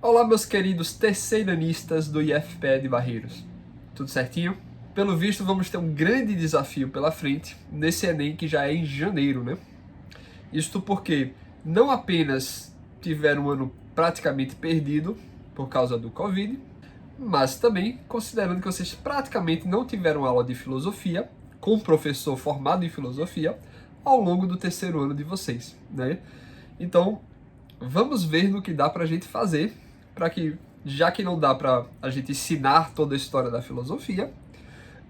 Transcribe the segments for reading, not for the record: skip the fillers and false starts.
Olá, meus queridos terceiranistas do IFPE de Barreiros. Tudo certinho? Pelo visto, vamos ter um grande desafio pela frente nesse Enem que já é em janeiro, né? Isto porque não apenas tiveram um ano praticamente perdido por causa do Covid, mas também considerando que vocês praticamente não tiveram aula de filosofia com um professor formado em filosofia ao longo do terceiro ano de vocês, né? Então, vamos ver no que dá pra gente fazer para que, já que não dá para a gente ensinar toda a história da filosofia,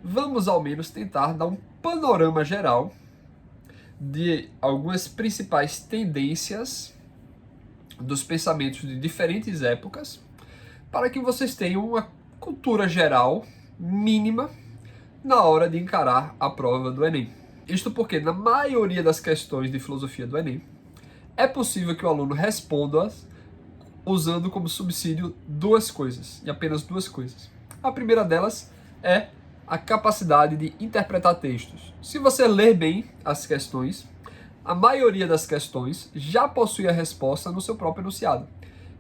vamos ao menos tentar dar um panorama geral de algumas principais tendências dos pensamentos de diferentes épocas, para que vocês tenham uma cultura geral mínima na hora de encarar a prova do Enem. Isto porque, na maioria das questões de filosofia do Enem, é possível que o aluno responda usando como subsídio duas coisas, e apenas duas coisas. A primeira delas é a capacidade de interpretar textos. Se você ler bem as questões, a maioria das questões já possui a resposta no seu próprio enunciado.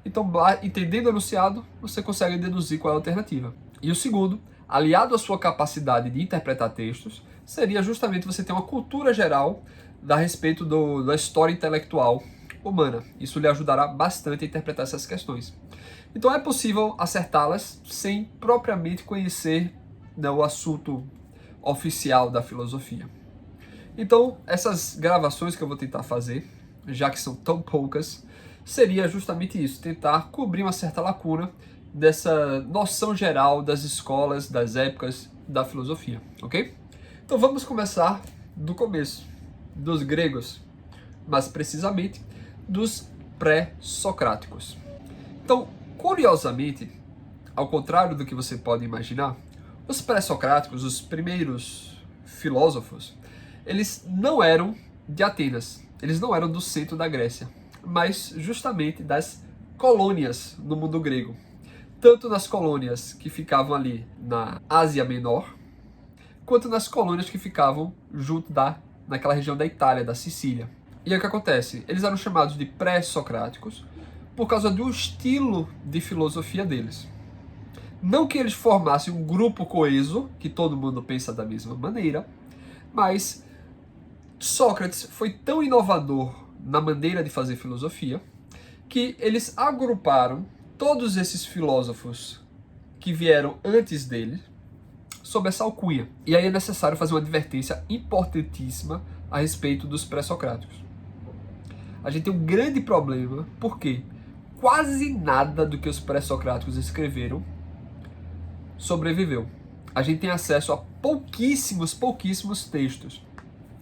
Então, entendendo o enunciado, você consegue deduzir qual é a alternativa. E o segundo, aliado à sua capacidade de interpretar textos, seria justamente você ter uma cultura geral a respeito da história intelectual humana. Isso lhe ajudará bastante a interpretar essas questões. Então é possível acertá-las sem propriamente conhecer, né, o assunto oficial da filosofia. Então, essas gravações que eu vou tentar fazer, já que são tão poucas, seria justamente isso, tentar cobrir uma certa lacuna dessa noção geral das escolas, das épocas da filosofia, ok? Então vamos começar do começo, dos gregos, mas precisamente dos pré-socráticos. Então, curiosamente, ao contrário do que você pode imaginar, os pré-socráticos, os primeiros filósofos, eles não eram de Atenas, eles não eram do centro da Grécia, mas justamente das colônias no mundo grego. Tanto nas colônias que ficavam ali na Ásia Menor, quanto nas colônias que ficavam junto naquela região da Itália, da Sicília. E aí o que acontece? Eles eram chamados de pré-socráticos por causa do estilo de filosofia deles. Não que eles formassem um grupo coeso, que todo mundo pensa da mesma maneira, mas Sócrates foi tão inovador na maneira de fazer filosofia que eles agruparam todos esses filósofos que vieram antes dele sob essa alcunha. E aí é necessário fazer uma advertência importantíssima a respeito dos pré-socráticos. A gente tem um grande problema, porque quase nada do que os pré-socráticos escreveram sobreviveu. A gente tem acesso a pouquíssimos textos.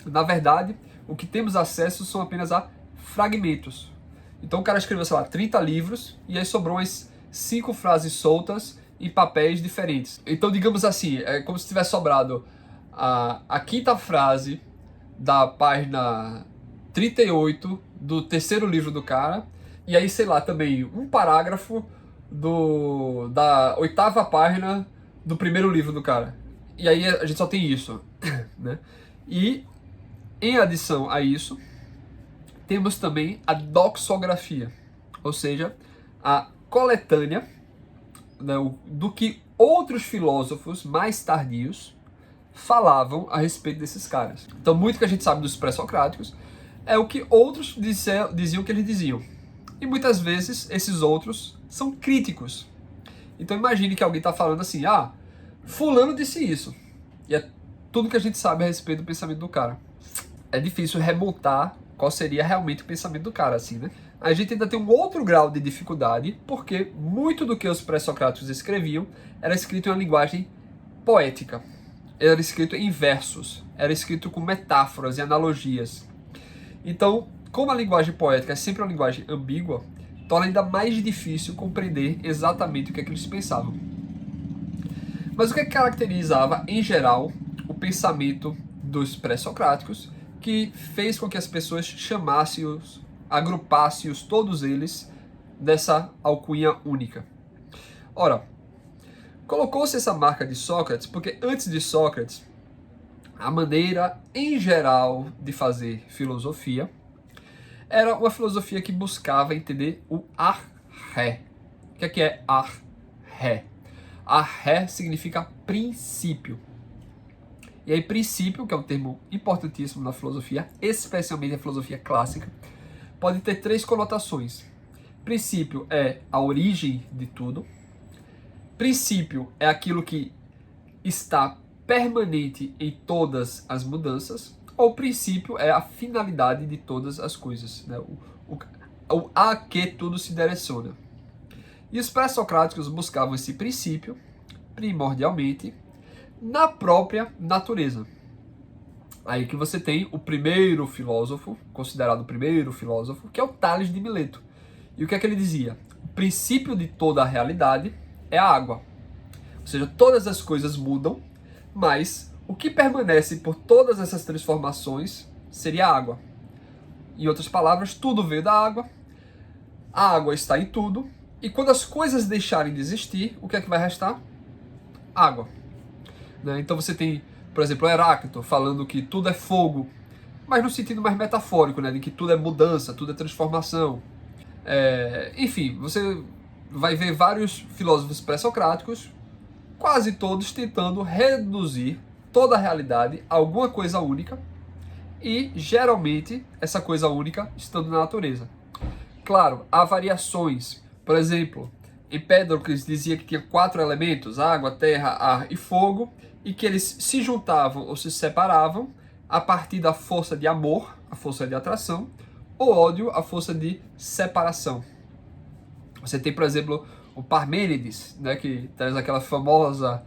Na verdade, o que temos acesso são apenas a fragmentos. Então o cara escreveu, sei lá, 30 livros, e aí sobrou umas 5 frases soltas em papéis diferentes. Então, digamos assim, é como se tivesse sobrado a quinta frase da página 38 do terceiro livro do cara, e aí, sei lá, também um parágrafo da oitava página do primeiro livro do cara. E aí a gente só tem isso, né? E, em adição a isso, temos também a doxografia, ou seja, a coletânea, né, do que outros filósofos mais tardios falavam a respeito desses caras. Então, muito que a gente sabe dos pré-socráticos é o que outros diziam que eles diziam. E muitas vezes esses outros são críticos. Então imagine que alguém está falando assim, fulano disse isso. E é tudo que a gente sabe a respeito do pensamento do cara. É difícil remontar qual seria realmente o pensamento do cara, assim, né? A gente ainda tem um outro grau de dificuldade, porque muito do que os pré-socráticos escreviam era escrito em uma linguagem poética. Era escrito em versos, era escrito com metáforas e analogias. Então, como a linguagem poética é sempre uma linguagem ambígua, torna ainda mais difícil compreender exatamente o que é que eles pensavam. Mas o que caracterizava, em geral, o pensamento dos pré-socráticos, que fez com que as pessoas chamassem-os, agrupassem-os, todos eles, dessa alcunha única? Ora, colocou-se essa marca de Sócrates porque antes de Sócrates, a maneira, em geral, de fazer filosofia era uma filosofia que buscava entender o arré, O que é ar-ré? Ar-ré significa princípio. E aí, princípio, que é um termo importantíssimo na filosofia, especialmente na filosofia clássica, pode ter 3 conotações. Princípio é a origem de tudo. Princípio é aquilo que está permanente em todas as mudanças. Ou princípio é a finalidade de todas as coisas, né? O a que tudo se direciona. E os pré-socráticos buscavam esse princípio, primordialmente, na própria natureza. Aí que você tem o primeiro filósofo, considerado o primeiro filósofo, que é o Tales de Mileto. E o que é que ele dizia? O princípio de toda a realidade é a água. Ou seja, todas as coisas mudam, mas o que permanece por todas essas transformações seria a água. Em outras palavras, tudo veio da água, a água está em tudo, e quando as coisas deixarem de existir, o que é que vai restar? Água. Né? Então você tem, por exemplo, Heráclito falando que tudo é fogo, mas no sentido mais metafórico, né? De que tudo é mudança, tudo é transformação. Enfim, você vai ver vários filósofos pré-socráticos, quase todos tentando reduzir toda a realidade a alguma coisa única, e geralmente essa coisa única estando na natureza. Claro, há variações. Por exemplo, Empédocles dizia que tinha 4 elementos, água, terra, ar e fogo, e que eles se juntavam ou se separavam a partir da força de amor, a força de atração, ou ódio, a força de separação. Você tem, por exemplo, o Parmênides, né, que traz aquela famosa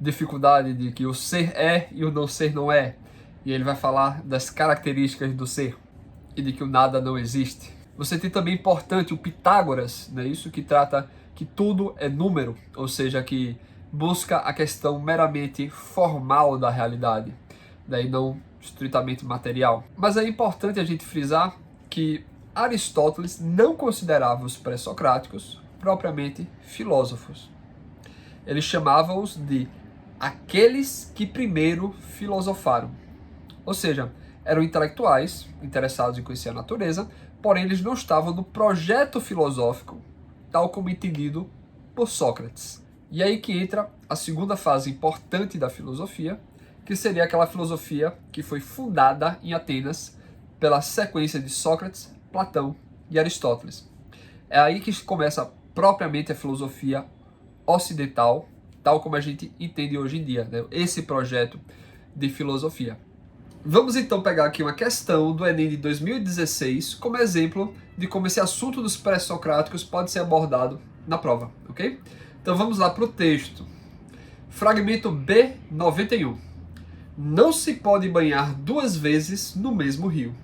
dificuldade de que o ser é e o não ser não é. E ele vai falar das características do ser e de que o nada não existe. Você tem também importante o Pitágoras, né, isso que trata que tudo é número, ou seja, que busca a questão meramente formal da realidade, daí não estritamente material. Mas é importante a gente frisar que Aristóteles não considerava os pré-socráticos propriamente filósofos. Ele chamava-os de aqueles que primeiro filosofaram. Ou seja, eram intelectuais, interessados em conhecer a natureza, porém eles não estavam no projeto filosófico, tal como entendido por Sócrates. E aí que entra a segunda fase importante da filosofia, que seria aquela filosofia que foi fundada em Atenas pela sequência de Sócrates, Platão e Aristóteles. É aí que começa propriamente a filosofia ocidental, tal como a gente entende hoje em dia, né? Esse projeto de filosofia. Vamos então pegar aqui uma questão do Enem de 2016 como exemplo de como esse assunto dos pré-socráticos pode ser abordado na prova, ok? Então vamos lá para o texto. Fragmento B91. Não se pode banhar 2 vezes no mesmo rio,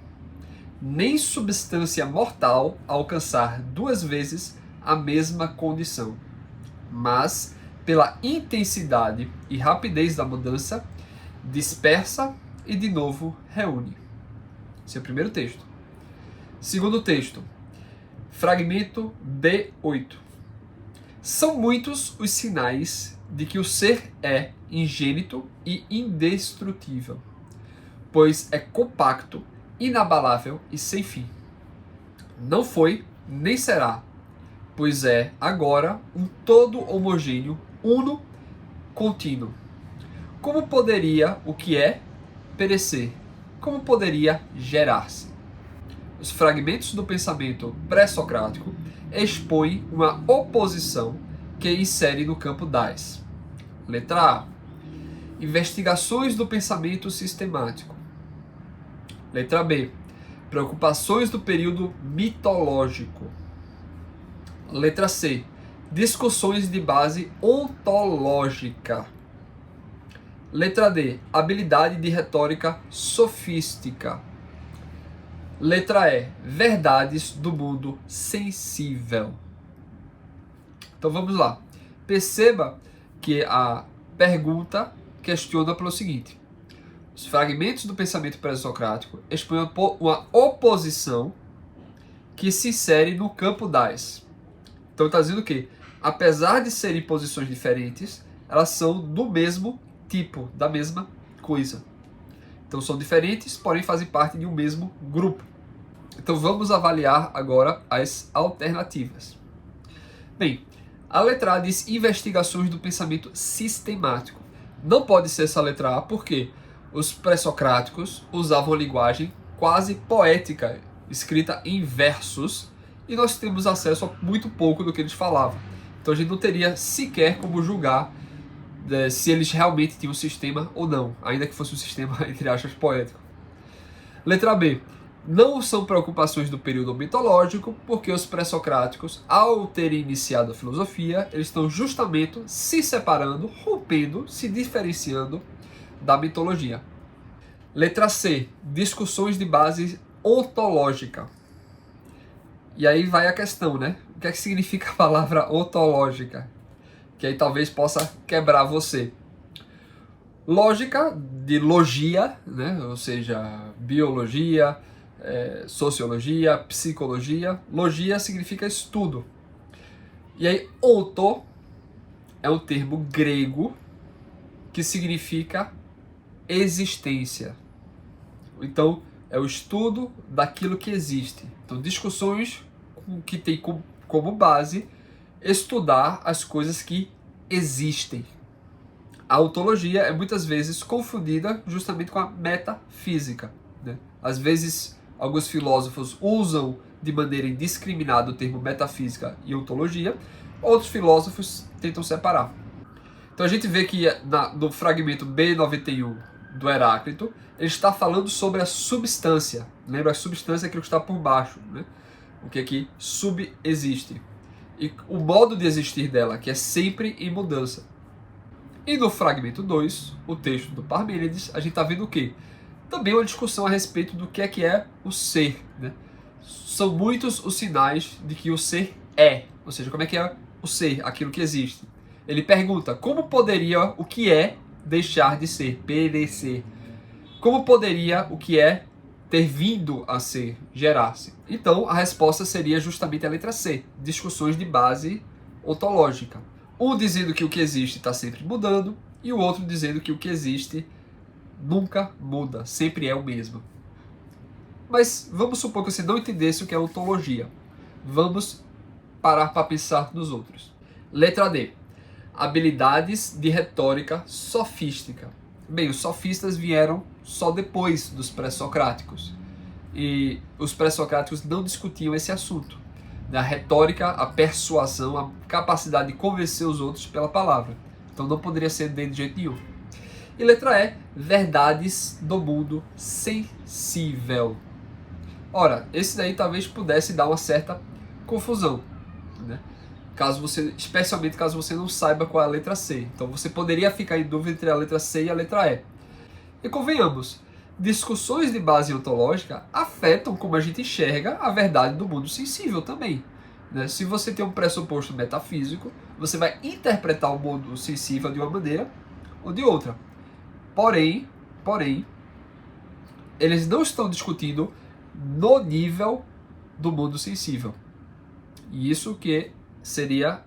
nem substância mortal alcançar 2 vezes a mesma condição, mas pela intensidade e rapidez da mudança, dispersa e de novo reúne. Esse é o primeiro texto. Segundo texto, fragmento B8. São muitos os sinais de que o ser é ingênito e indestrutível, pois é compacto, inabalável e sem fim. Não foi, nem será, pois é agora um todo homogêneo, uno, contínuo. Como poderia o que é perecer? Como poderia gerar-se? Os fragmentos do pensamento pré-socrático expõem uma oposição que insere no campo das. Letra A. Investigações do pensamento sistemático. Letra B. Preocupações do período mitológico. Letra C. Discussões de base ontológica. Letra D. Habilidade de retórica sofística. Letra E. Verdades do mundo sensível. Então vamos lá. Perceba que a pergunta questiona pelo seguinte. Os fragmentos do pensamento pré-socrático expõem uma oposição que se insere no campo das. Então está dizendo que, apesar de serem posições diferentes, elas são do mesmo tipo, da mesma coisa. Então são diferentes, porém fazem parte de um mesmo grupo. Então vamos avaliar agora as alternativas. Bem, A letra A diz investigações do pensamento sistemático. Não pode ser essa letra A porque os pré-socráticos usavam a linguagem quase poética, escrita em versos, e nós temos acesso a muito pouco do que eles falavam. Então a gente não teria sequer como julgar se eles realmente tinham um sistema ou não, ainda que fosse um sistema, entre aspas, poético. Letra B. Não são preocupações do período mitológico, porque os pré-socráticos, ao terem iniciado a filosofia, eles estão justamente se separando, rompendo, se diferenciando da mitologia. Letra C. Discussões de base ontológica. E aí vai a questão, né? O que é que significa a palavra ontológica? Que aí talvez possa quebrar você. Lógica, de logia, né? Ou seja, biologia, sociologia, psicologia. Logia significa estudo. E aí, onto é um termo grego que significa existência. Então, é o estudo daquilo que existe. Então, discussões que tem como base estudar as coisas que existem. A ontologia é muitas vezes confundida justamente com a metafísica, né? Às vezes, alguns filósofos usam de maneira indiscriminada o termo metafísica e ontologia, outros filósofos tentam separar. Então a gente vê que no fragmento B91 do Heráclito, ele está falando sobre a substância. Lembra, a substância é aquilo que está por baixo, né? O que aqui subexiste. E o modo de existir dela, que é sempre em mudança. E no fragmento 2, o texto do Parmênides, a gente está vendo o quê? Também uma discussão a respeito do que é o ser, né? São muitos os sinais de que o ser é, ou seja, como é que é o ser, aquilo que existe. Ele pergunta, como poderia o que é deixar de ser, perecer? Como poderia o que é ter vindo a ser, gerar-se? Então, a resposta seria justamente a letra C, discussões de base ontológica. Um dizendo que o que existe está sempre mudando, e o outro dizendo que o que existe nunca muda, sempre é o mesmo. Mas vamos supor que você não entendesse o que é ontologia. Vamos parar para pensar nos outros. Letra D. Habilidades de retórica sofística. Bem, os sofistas vieram só depois dos pré-socráticos. E os pré-socráticos não discutiam esse assunto. A retórica, a persuasão, a capacidade de convencer os outros pela palavra. Então não poderia ser dele de jeito nenhum. E letra E, verdades do mundo sensível. Ora, esse daí talvez pudesse dar uma certa confusão, né? Especialmente caso você não saiba qual é a letra C. Então você poderia ficar em dúvida entre a letra C e a letra E. E convenhamos, discussões de base ontológica afetam como a gente enxerga a verdade do mundo sensível também, né? Se você tem um pressuposto metafísico, você vai interpretar o mundo sensível de uma maneira ou de outra. Porém, eles não estão discutindo no nível do mundo sensível. E isso que seria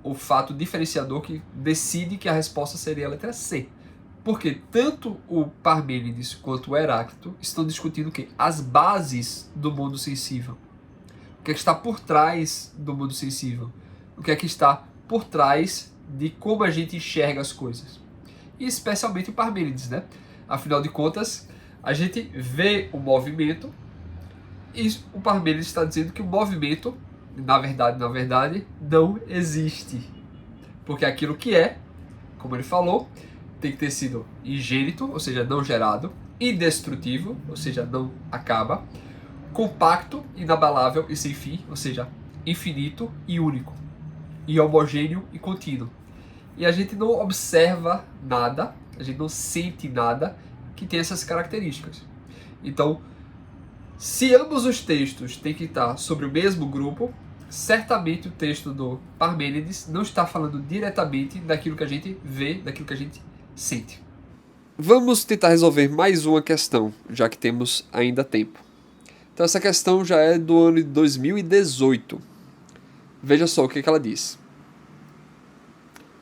o fato diferenciador que decide que a resposta seria a letra C. Porque tanto o Parmênides quanto o Heráclito estão discutindo o quê? As bases do mundo sensível. O que é que está por trás do mundo sensível? O que é que está por trás de como a gente enxerga as coisas? E especialmente o Parmênides, né? Afinal de contas, a gente vê o movimento e o Parmênides está dizendo que o movimento, na verdade, não existe. Porque aquilo que é, como ele falou, tem que ter sido ingênito, ou seja, não gerado, indestrutível, ou seja, não acaba, compacto, inabalável e sem fim, ou seja, infinito e único, e homogêneo e contínuo. E a gente não observa nada, a gente não sente nada que tem essas características. Então, se ambos os textos têm que estar sobre o mesmo grupo, certamente o texto do Parmênides não está falando diretamente daquilo que a gente vê, daquilo que a gente sente. Vamos tentar resolver mais uma questão, já que temos ainda tempo. Então essa questão já é do ano de 2018. Veja só o que ela diz.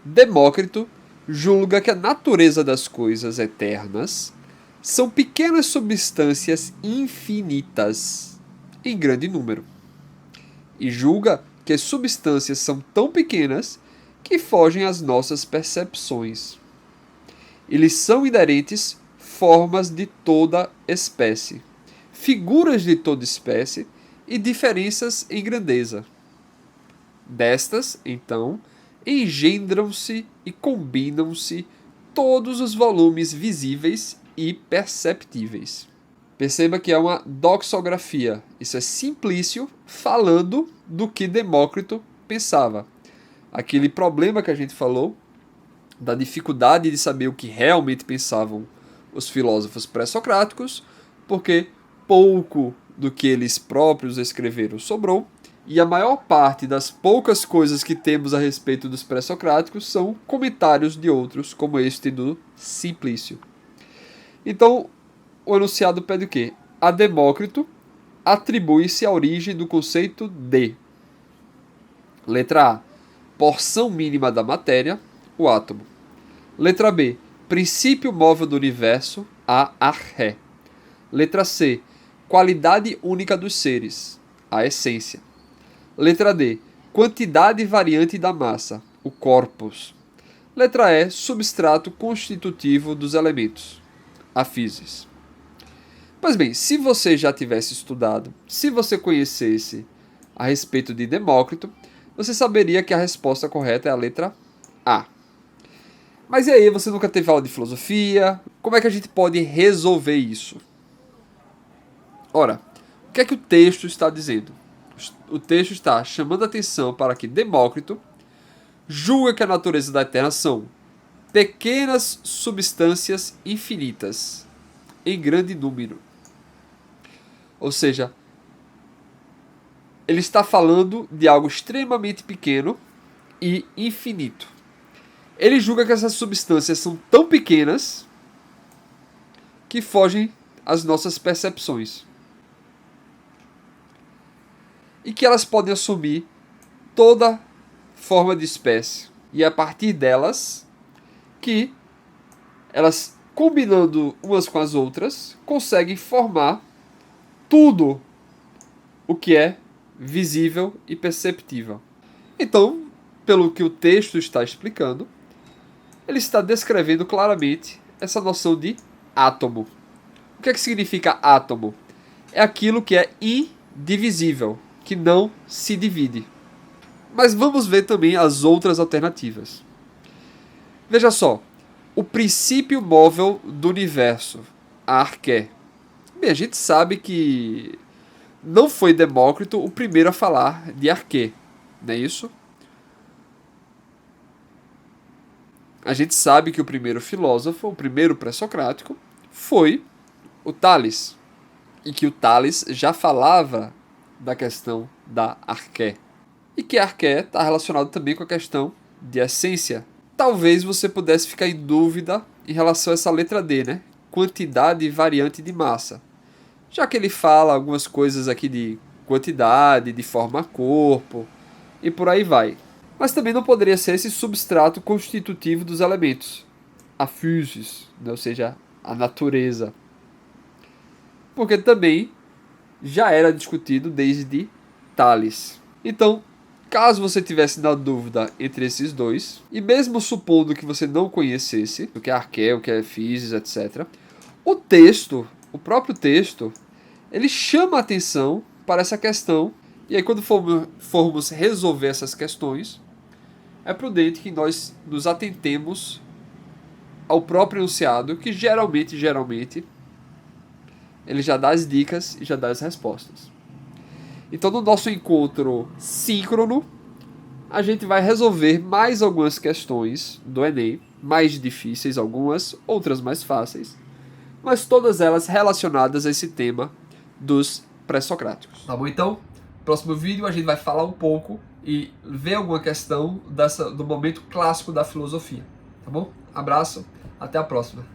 Demócrito julga que a natureza das coisas eternas são pequenas substâncias infinitas, em grande número, e julga que as substâncias são tão pequenas que fogem às nossas percepções. Eles são inerentes formas de toda espécie, figuras de toda espécie e diferenças em grandeza. Destas, então, engendram-se e combinam-se todos os volumes visíveis e perceptíveis. Perceba que é uma doxografia. Isso é Simplício falando do que Demócrito pensava. Aquele problema que a gente falou, da dificuldade de saber o que realmente pensavam os filósofos pré-socráticos, porque pouco do que eles próprios escreveram sobrou, e a maior parte das poucas coisas que temos a respeito dos pré-socráticos são comentários de outros, como este do Simplício. Então, o enunciado pede o quê? A Demócrito atribui-se a origem do conceito de: letra A, porção mínima da matéria, o átomo. Letra B, princípio móvel do universo, a arché. Letra C, qualidade única dos seres, a essência. Letra D, quantidade variante da massa, o corpus. Letra E, substrato constitutivo dos elementos, a physis. Pois bem, se você já tivesse estudado, se você conhecesse a respeito de Demócrito, você saberia que a resposta correta é a letra A. Mas e aí, você nunca teve aula de filosofia? Como é que a gente pode resolver isso? Ora, o que é que o texto está dizendo? O texto está chamando a atenção para que Demócrito julga que a natureza da Terra são pequenas substâncias infinitas, em grande número. Ou seja, ele está falando de algo extremamente pequeno e infinito. Ele julga que essas substâncias são tão pequenas que fogem às nossas percepções. E que elas podem assumir toda forma de espécie. E a partir delas, que elas, combinando umas com as outras, conseguem formar tudo o que é visível e perceptível. Então, pelo que o texto está explicando, ele está descrevendo claramente essa noção de átomo. O que é que significa átomo? É aquilo que é indivisível, que não se divide. Mas vamos ver também as outras alternativas. Veja só, o princípio móvel do universo, a arché. Bem, a gente sabe que não foi Demócrito o primeiro a falar de arché, não é isso? A gente sabe que o primeiro filósofo, o primeiro pré-socrático, foi o Tales. E que o Tales já falava da questão da arché. E que a arché está relacionado também com a questão de essência. Talvez você pudesse ficar em dúvida em relação a essa letra D, né? Quantidade variante de massa. Já que ele fala algumas coisas aqui de quantidade, de forma corpo, e por aí vai. Mas também não poderia ser esse substrato constitutivo dos elementos, a physis, né? Ou seja, a natureza. Porque também já era discutido desde Tales. Então, caso você tivesse na dúvida entre esses dois, e mesmo supondo que você não conhecesse o que é arché, o que é physis, etc., o texto, o próprio texto, ele chama a atenção para essa questão, e aí quando formos resolver essas questões, é prudente que nós nos atentemos ao próprio enunciado, que geralmente, ele já dá as dicas e já dá as respostas. Então, no nosso encontro síncrono, a gente vai resolver mais algumas questões do Enem, mais difíceis algumas, outras mais fáceis, mas todas elas relacionadas a esse tema dos pré-socráticos. Tá bom, então? Próximo vídeo a gente vai falar um pouco e ver alguma questão do momento clássico da filosofia. Tá bom? Abraço, até a próxima.